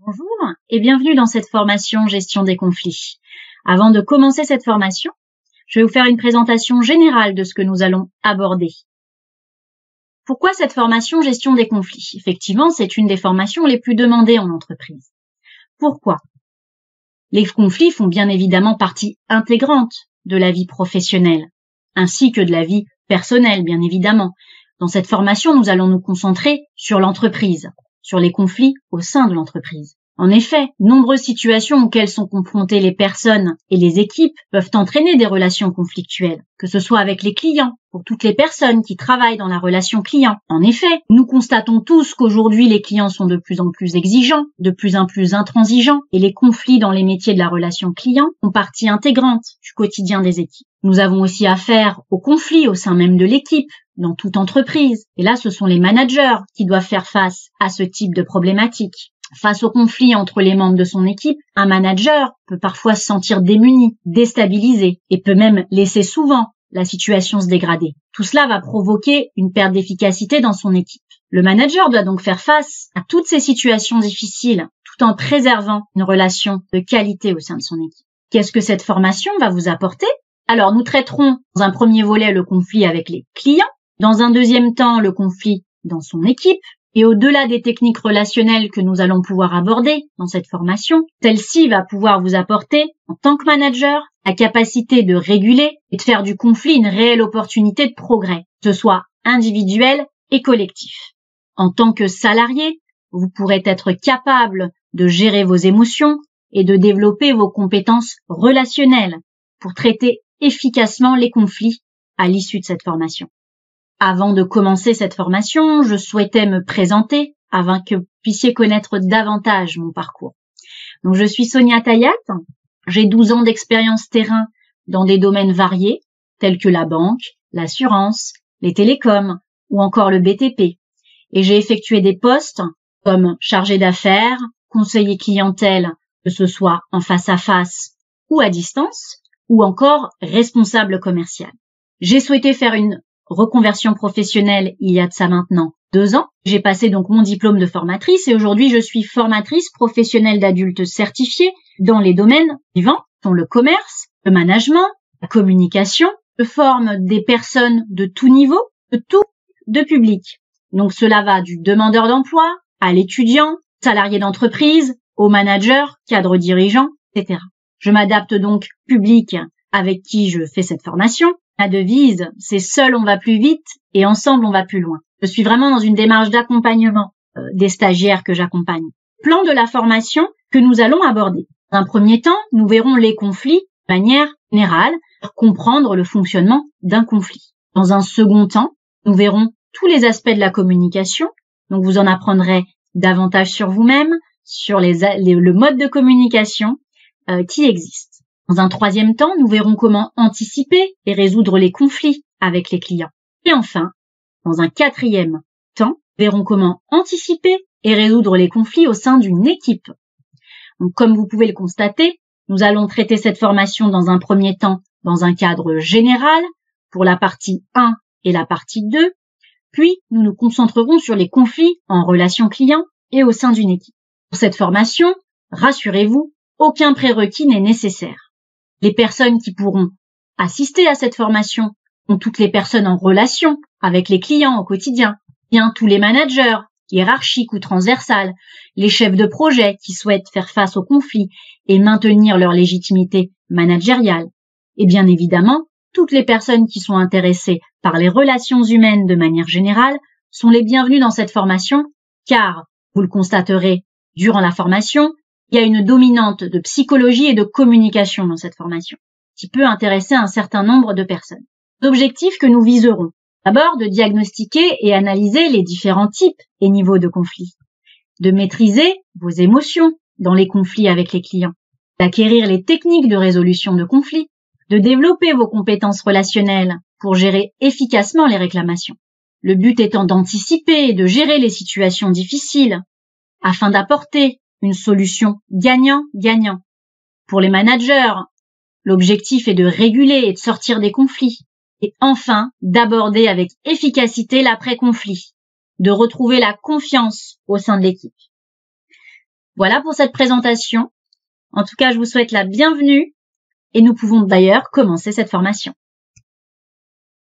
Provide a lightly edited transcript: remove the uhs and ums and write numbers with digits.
Bonjour et bienvenue dans cette formation Gestion des conflits. Avant de commencer cette formation, je vais vous faire une présentation générale de ce que nous allons aborder. Pourquoi cette formation Gestion des conflits? Effectivement, c'est une des formations les plus demandées en entreprise. Pourquoi? Les conflits font bien évidemment partie intégrante de la vie professionnelle, ainsi que de la vie personnelle, bien évidemment. Dans cette formation, nous allons nous concentrer sur l'entreprise, sur les conflits au sein de l'entreprise. En effet, nombreuses situations auxquelles sont confrontées les personnes et les équipes peuvent entraîner des relations conflictuelles, que ce soit avec les clients, pour toutes les personnes qui travaillent dans la relation client. En effet, nous constatons tous qu'aujourd'hui les clients sont de plus en plus exigeants, de plus en plus intransigeants, et les conflits dans les métiers de la relation client font partie intégrante du quotidien des équipes. Nous avons aussi affaire aux conflits au sein même de l'équipe, dans toute entreprise. Et là, ce sont les managers qui doivent faire face à ce type de problématique. Face aux conflits entre les membres de son équipe, un manager peut parfois se sentir démuni, déstabilisé et peut même laisser souvent la situation se dégrader. Tout cela va provoquer une perte d'efficacité dans son équipe. Le manager doit donc faire face à toutes ces situations difficiles tout en préservant une relation de qualité au sein de son équipe. Qu'est-ce que cette formation va vous apporter? Alors, nous traiterons dans un premier volet le conflit avec les clients, dans un deuxième temps le conflit dans son équipe, et au-delà des techniques relationnelles que nous allons pouvoir aborder dans cette formation, celle-ci va pouvoir vous apporter, en tant que manager, la capacité de réguler et de faire du conflit une réelle opportunité de progrès, que ce soit individuel et collectif. En tant que salarié, vous pourrez être capable de gérer vos émotions et de développer vos compétences relationnelles pour traiter efficacement les conflits à l'issue de cette formation. Avant de commencer cette formation, je souhaitais me présenter afin que vous puissiez connaître davantage mon parcours. Donc, je suis Sonia Tayat, j'ai 12 ans d'expérience terrain dans des domaines variés, tels que la banque, l'assurance, les télécoms ou encore le BTP. Et j'ai effectué des postes comme chargé d'affaires, conseiller clientèle, que ce soit en face à face ou à distance, ou encore responsable commercial. J'ai souhaité faire une reconversion professionnelle il y a de ça maintenant 2 ans. J'ai passé donc mon diplôme de formatrice et aujourd'hui je suis formatrice professionnelle d'adultes certifiée dans les domaines suivants, sont le commerce, le management, la communication. Je forme des personnes de tout niveau, de public. Donc cela va du demandeur d'emploi à l'étudiant, salarié d'entreprise, au manager, cadre dirigeant, etc. Je m'adapte donc public avec qui je fais cette formation. Ma devise, c'est seul on va plus vite et ensemble on va plus loin. Je suis vraiment dans une démarche d'accompagnement des stagiaires que j'accompagne. Plan de la formation que nous allons aborder. Dans un premier temps, nous verrons les conflits de manière générale pour comprendre le fonctionnement d'un conflit. Dans un second temps, nous verrons tous les aspects de la communication. Donc vous en apprendrez davantage sur vous-même, sur le mode de communication qui existe. Dans un troisième temps, nous verrons comment anticiper et résoudre les conflits avec les clients. Et enfin, dans un quatrième temps, nous verrons comment anticiper et résoudre les conflits au sein d'une équipe. Donc, comme vous pouvez le constater, nous allons traiter cette formation dans un premier temps dans un cadre général pour la partie 1 et la partie 2, puis nous nous concentrerons sur les conflits en relation client et au sein d'une équipe. Pour cette formation, rassurez-vous, aucun prérequis n'est nécessaire. Les personnes qui pourront assister à cette formation sont toutes les personnes en relation avec les clients au quotidien, bien tous les managers, hiérarchiques ou transversales, les chefs de projet qui souhaitent faire face aux conflits et maintenir leur légitimité managériale, et bien évidemment, toutes les personnes qui sont intéressées par les relations humaines de manière générale sont les bienvenues dans cette formation, car, vous le constaterez durant la formation, il y a une dominante de psychologie et de communication dans cette formation, qui peut intéresser un certain nombre de personnes. L'objectif que nous viserons, d'abord de diagnostiquer et analyser les différents types et niveaux de conflits, de maîtriser vos émotions dans les conflits avec les clients, d'acquérir les techniques de résolution de conflits, de développer vos compétences relationnelles pour gérer efficacement les réclamations. Le but étant d'anticiper et de gérer les situations difficiles afin d'apporter une solution gagnant-gagnant. Pour les managers, l'objectif est de réguler et de sortir des conflits. Et enfin, d'aborder avec efficacité l'après-conflit, de retrouver la confiance au sein de l'équipe. Voilà pour cette présentation. En tout cas, je vous souhaite la bienvenue et nous pouvons d'ailleurs commencer cette formation.